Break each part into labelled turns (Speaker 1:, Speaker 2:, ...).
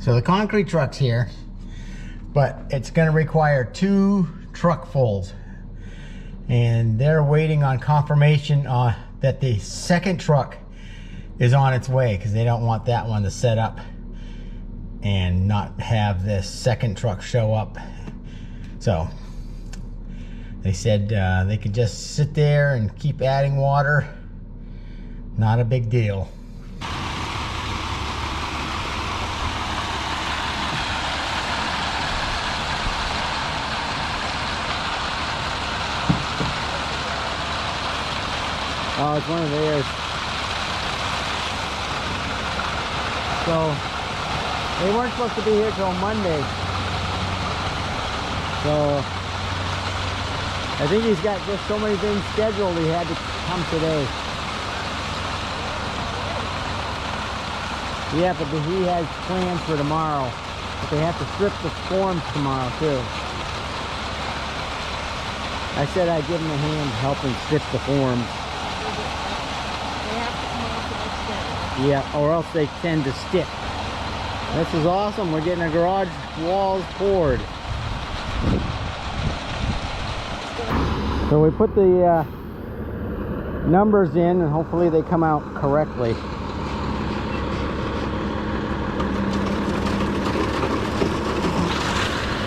Speaker 1: So the concrete truck's here, but it's going to require 2 truck fulls, and they're waiting on confirmation that the second truck is on its way, because they don't want that one to set up and not have this second truck show up. So they said they could just sit there and keep adding water. Not a big deal. Oh, it's one of theirs. So they weren't supposed to be here till Monday. So I think he's got just so many things scheduled he had to come today. Yeah, but he has plans for tomorrow. But they have to strip the forms tomorrow too. I said I'd give him a hand helping strip the forms. Yeah, or else they tend to stick. This is awesome. We're getting our garage walls poured. So we put the numbers in, and hopefully they come out correctly.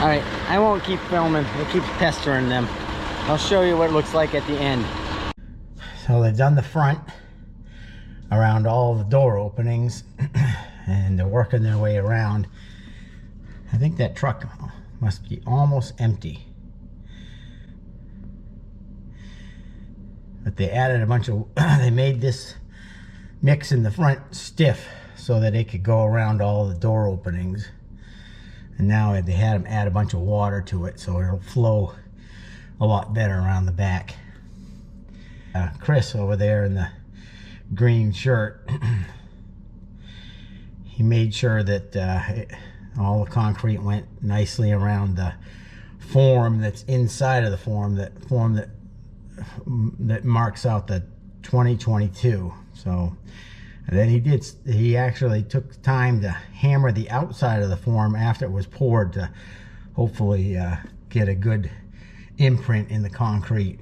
Speaker 1: Alright, I won't keep filming. It keeps pestering them. I'll show you what it looks like at the end. So they've done the front around all the door openings, and they're working their way around. I think that truck must be almost empty. But they added a bunch of, they made this mix in the front stiff so that it could go around all the door openings. And now they had them add a bunch of water to it so it'll flow a lot better around the back. Chris over there in the green shirt, he made sure that all the concrete went nicely around the form that's inside of the form, that marks out the 2022. So and then he actually took time to hammer the outside of the form after it was poured to hopefully get a good imprint in the concrete.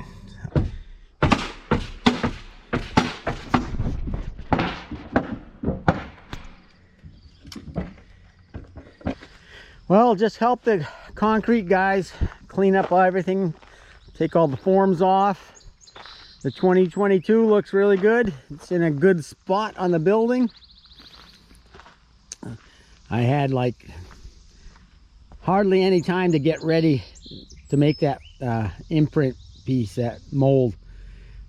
Speaker 1: Well, just help the concrete guys clean up everything, take all the forms off. The 2022 looks really good. It's in a good spot on the building. I had like hardly any time to get ready to make that imprint piece, that mold,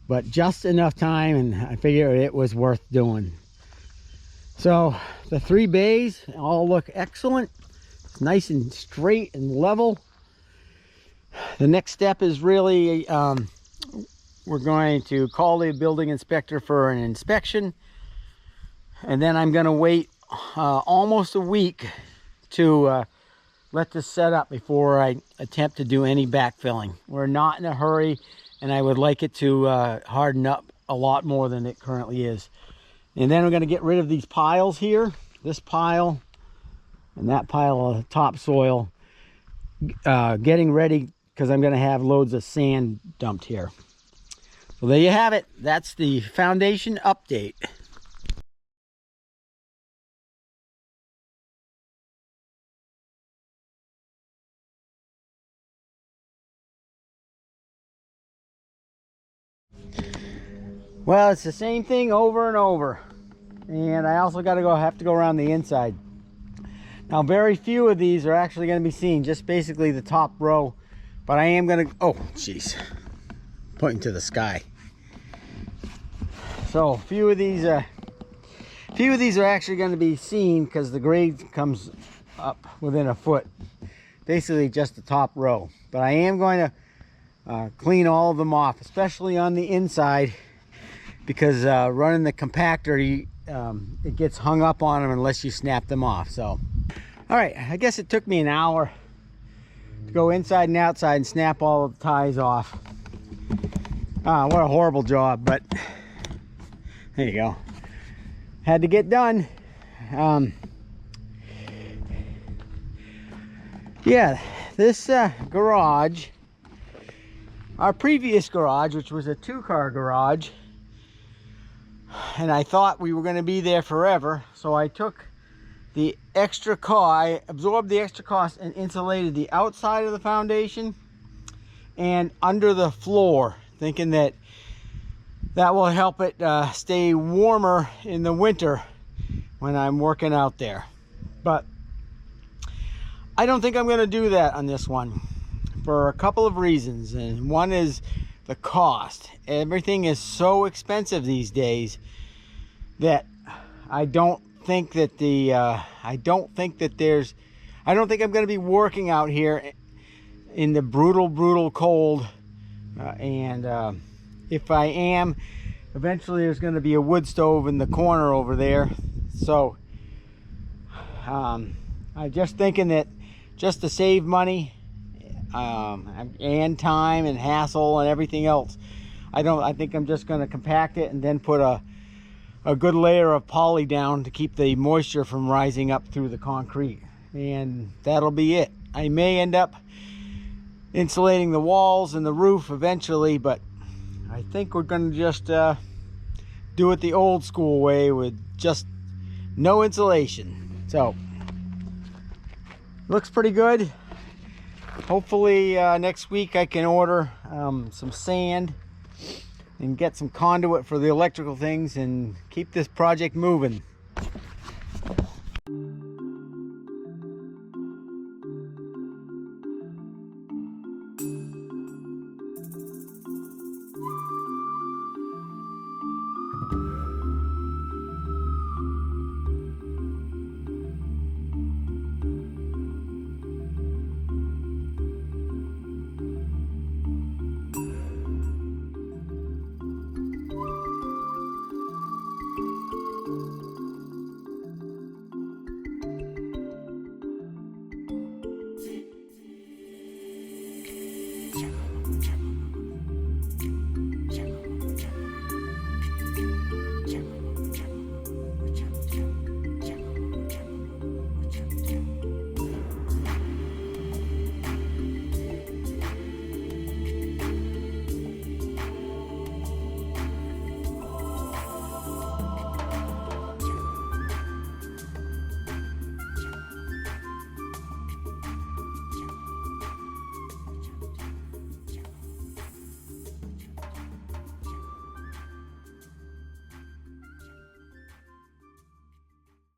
Speaker 1: but just enough time, and I figured it was worth doing. So the 3 bays all look excellent. It's nice and straight and level. The next step is really we're going to call the building inspector for an inspection, and then I'm going to wait almost a week to let this set up before I attempt to do any backfilling. We're not in a hurry, and I would like it to harden up a lot more than it currently is. And then we're going to get rid of these piles here, this pile and that pile of topsoil, getting ready because I'm going to have loads of sand dumped here. So there you have it. That's the foundation update. Well, it's the same thing over and over. And I also have to go around the inside. Now, very few of these are actually going to be seen, just basically the top row. But I am going to, oh, jeez, pointing to the sky. So, a few of these are actually going to be seen because the grade comes up within a foot. Basically, just the top row. But I am going to clean all of them off, especially on the inside, because running the compactor, it gets hung up on them unless you snap them off. So, all right, I guess it took me an hour to go inside and outside and snap all of the ties off. What a horrible job, but there you go. Had to get done. Yeah, this garage, our previous garage, which was a 2-car garage, and I thought we were going to be there forever, so I took the extra cost, I absorbed the extra cost and insulated the outside of the foundation and under the floor, thinking that will help it stay warmer in the winter when I'm working out there. But I don't think I'm going to do that on this one for a couple of reasons. And one is the cost. Everything is so expensive these days that I don't think that I don't think I'm going to be working out here in the brutal cold, and if I am, eventually there's going to be a wood stove in the corner over there. So I'm just thinking that just to save money and time and hassle and everything else, I think I'm just going to compact it and then put a good layer of poly down to keep the moisture from rising up through the concrete, and that'll be it. I may end up insulating the walls and the roof eventually, but I think we're going to just do it the old school way with just no insulation. So looks pretty good. Hopefully next week I can order some sand and get some conduit for the electrical things and keep this project moving.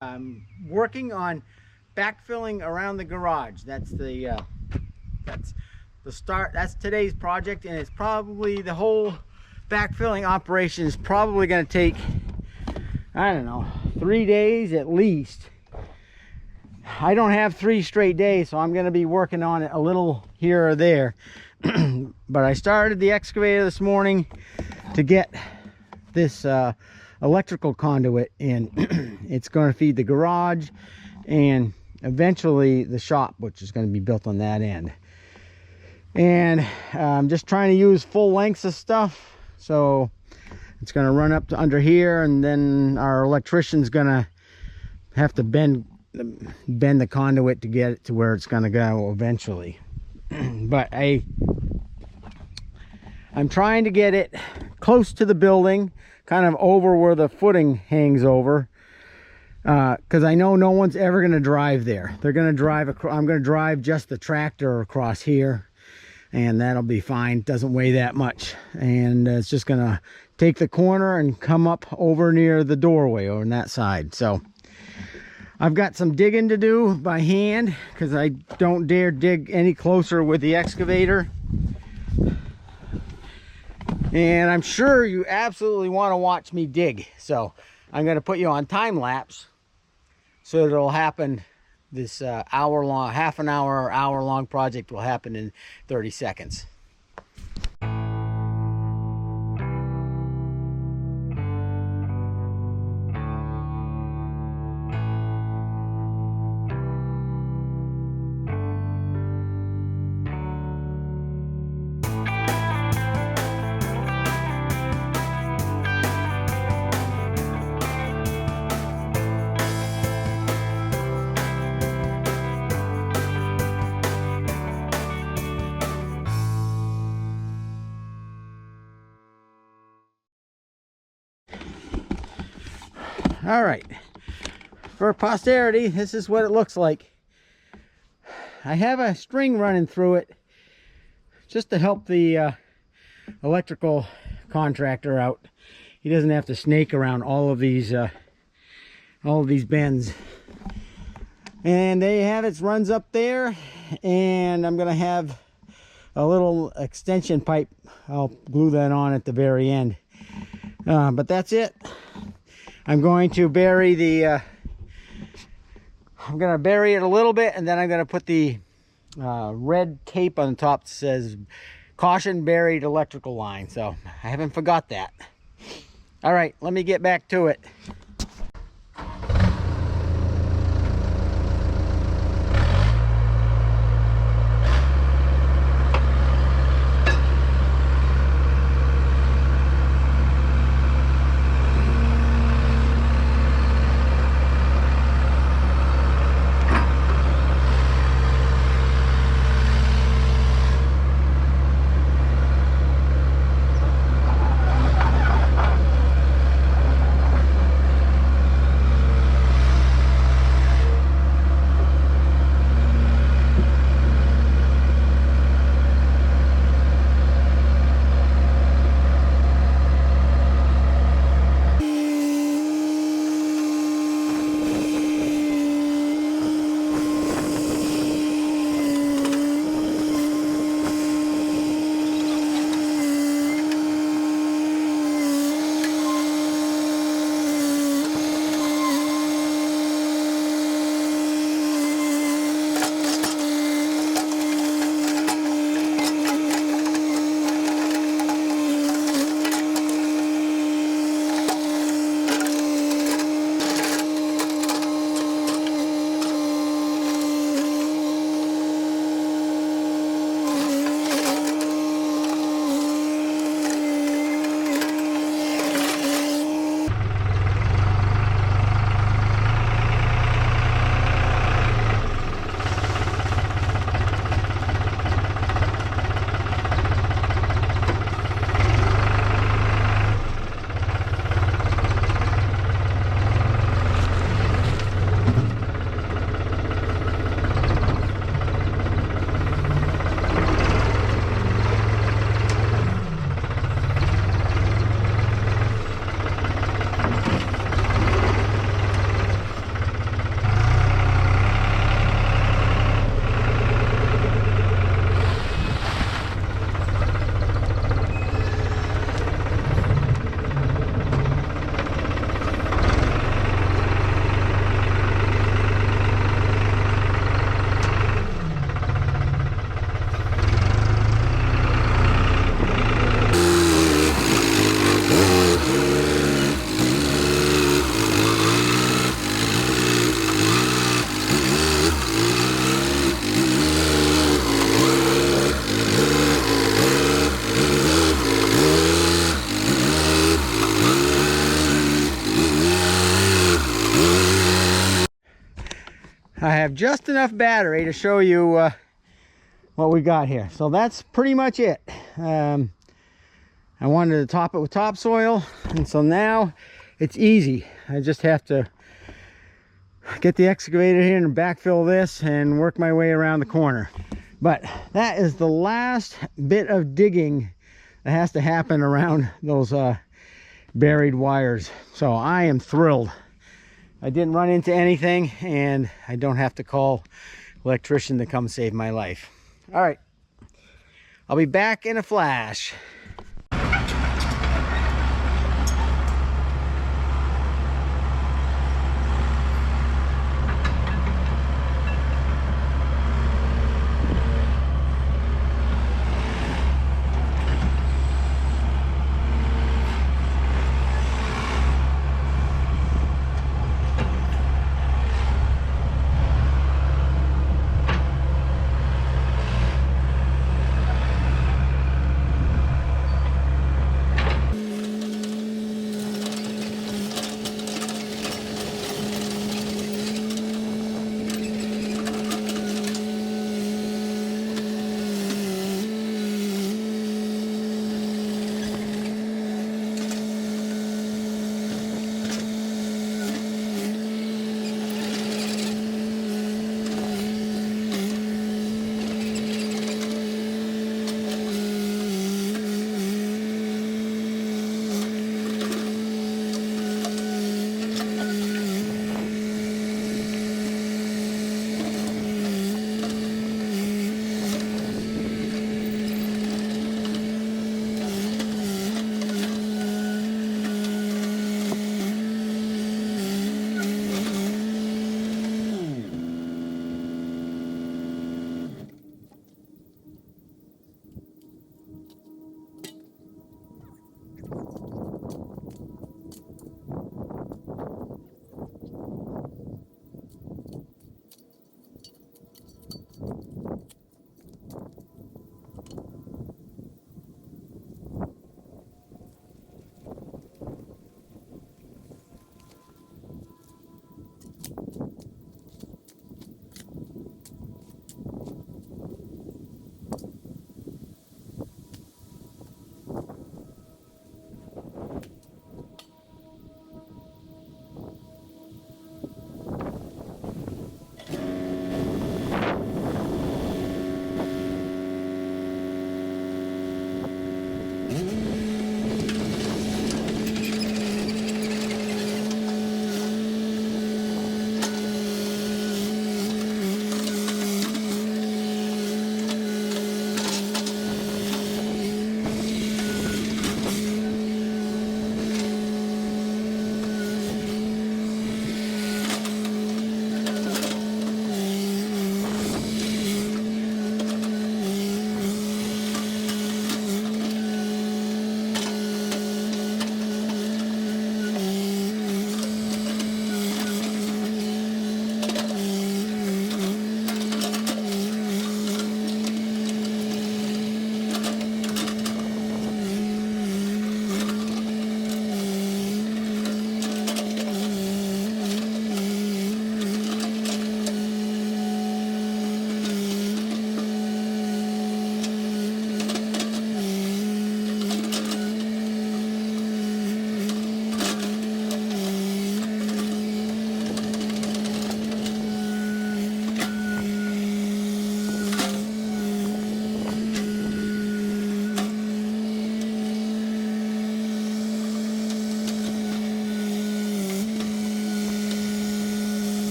Speaker 1: I'm working on backfilling around the garage. That's the start. That's today's project, and it's probably the whole backfilling operation is probably going to take, I don't know, 3 days at least. I don't have 3 straight days, so I'm going to be working on it a little here or there. But I started the excavator this morning to get this electrical conduit in. It's going to feed the garage and eventually the shop, which is going to be built on that end. And I'm just trying to use full lengths of stuff, so it's going to run up to under here, and then our electrician's going to have to bend the conduit to get it to where it's going to go eventually. But I'm trying to get it close to the building, kind of over where the footing hangs over, because I know no one's ever going to drive there. They're going to drive across. I'm going to drive just the tractor across here, and that'll be fine. It doesn't weigh that much, and it's just going to take the corner and come up over near the doorway over on that side. So I've got some digging to do by hand because I don't dare dig any closer with the excavator. And I'm sure you absolutely want to watch me dig, so I'm going to put you on time lapse so it'll happen. This hour-long, half an hour or hour-long project will happen in 30 seconds. All right, for posterity, this is what it looks like. I have a string running through it just to help the electrical contractor out. He doesn't have to snake around all of these bends. And there you have it. It runs up there, and I'm gonna have a little extension pipe. I'll glue that on at the very end. But that's it. I'm going to bury the I'm gonna bury it a little bit, and then I'm gonna put the red tape on the top that says caution buried electrical line. So I haven't forgot that. All right, let me get back to it. I have just enough battery to show you what we got here. So that's pretty much it. I wanted to top it with topsoil, and so now it's easy. I just have to get the excavator here and backfill this and work my way around the corner. But that is the last bit of digging that has to happen around those buried wires. So I am thrilled. I didn't run into anything, and I don't have to call electrician to come save my life. All right, I'll be back in a flash.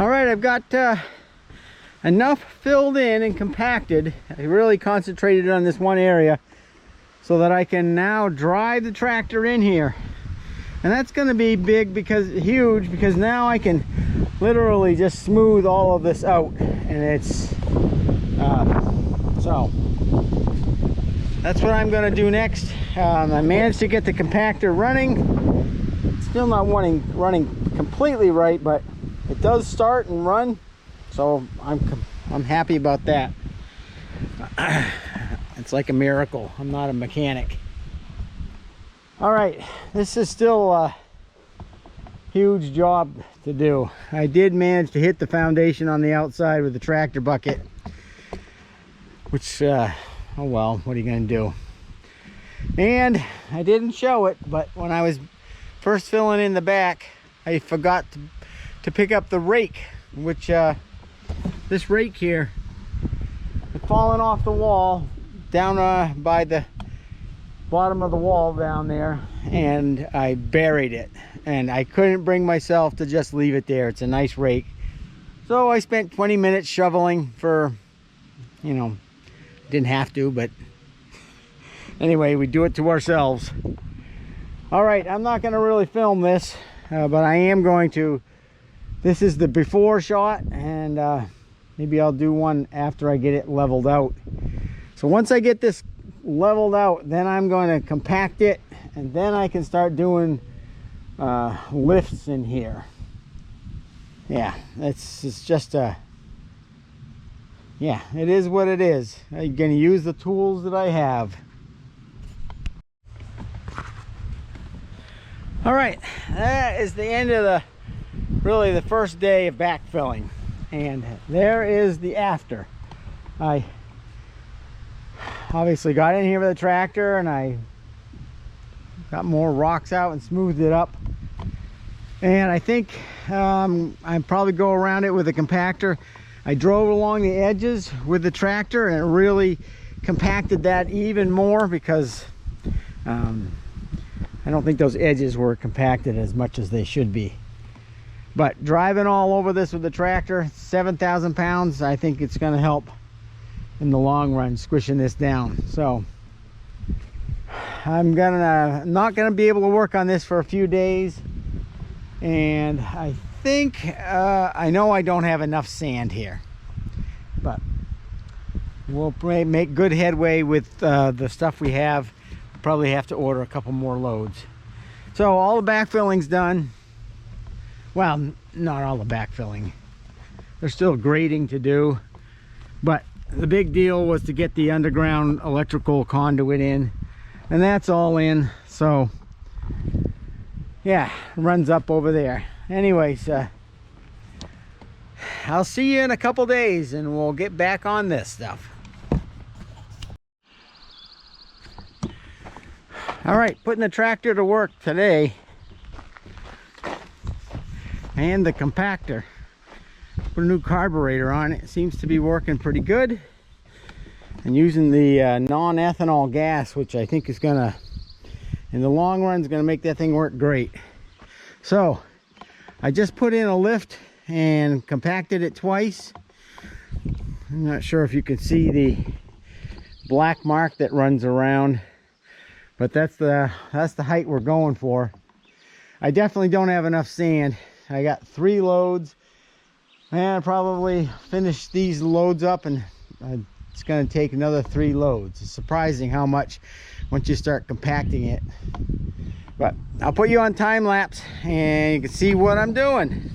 Speaker 1: All right, I've got enough filled in and compacted. I really concentrated on this one area so that I can now drive the tractor in here. And that's going to be huge, because now I can literally just smooth all of this out. And it's so that's what I'm going to do next. I managed to get the compactor running. Still not running completely right, but it does start and run, so I'm happy about that. It's like a miracle. I'm not a mechanic. All right, this is still a huge job to do. I did manage to hit the foundation on the outside with the tractor bucket, which oh well, what are you gonna do? And I didn't show it, but when I was first filling in the back, I forgot to pick up the rake, which this rake here had fallen off the wall down by the bottom of the wall down there, and I buried it, and I couldn't bring myself to just leave it there. It's a nice rake, so I spent 20 minutes shoveling for, you know, didn't have to, but anyway, we do it to ourselves. All right, I'm not going to really film this, but I am going to. This is the before shot, and maybe I'll do one after I get it leveled out. So once I get this leveled out, then I'm going to compact it, and then I can start doing lifts in here. Yeah, it's just a, yeah, it is what it is. I'm going to use the tools that I have. All right, that is the end of really the first day of backfilling, and there is the after. I obviously got in here with the tractor, and I got more rocks out and smoothed it up, and I think I probably go around it with a compactor. I drove along the edges with the tractor, and it really compacted that even more, because I don't think those edges were compacted as much as they should be. But driving all over this with the tractor, 7,000 pounds, I think it's going to help in the long run, squishing this down. So I'm not gonna be able to work on this for a few days, and I think I know I don't have enough sand here, but we'll make good headway with the stuff we have. Probably have to order a couple more loads. So all the backfilling's done. Well, not all the backfilling. There's still grading to do, but the big deal was to get the underground electrical conduit in, and that's all in. So yeah, runs up over there. Anyways, I'll see you in a couple days, and we'll get back on this stuff. All right, putting the tractor to work today, and the compactor. Put a new carburetor on it. It seems to be working pretty good, and using the non-ethanol gas, which I think is gonna, in the long run, is gonna make that thing work great. So I just put in a lift and compacted it twice. I'm not sure if you can see the black mark that runs around, but that's the height we're going for. I definitely don't have enough sand. I got 3 loads, and I'll probably finish these loads up, and it's going to take another 3 loads. It's surprising how much once you start compacting it. But I'll put you on time lapse, and you can see what I'm doing.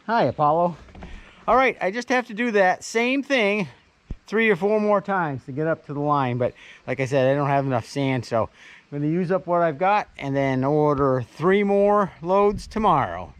Speaker 1: Hi, Apollo. All right, I just have to do that same thing 3 or 4 more times to get up to the line. But like I said, I don't have enough sand, so I'm going to use up what I've got and then order 3 more loads tomorrow.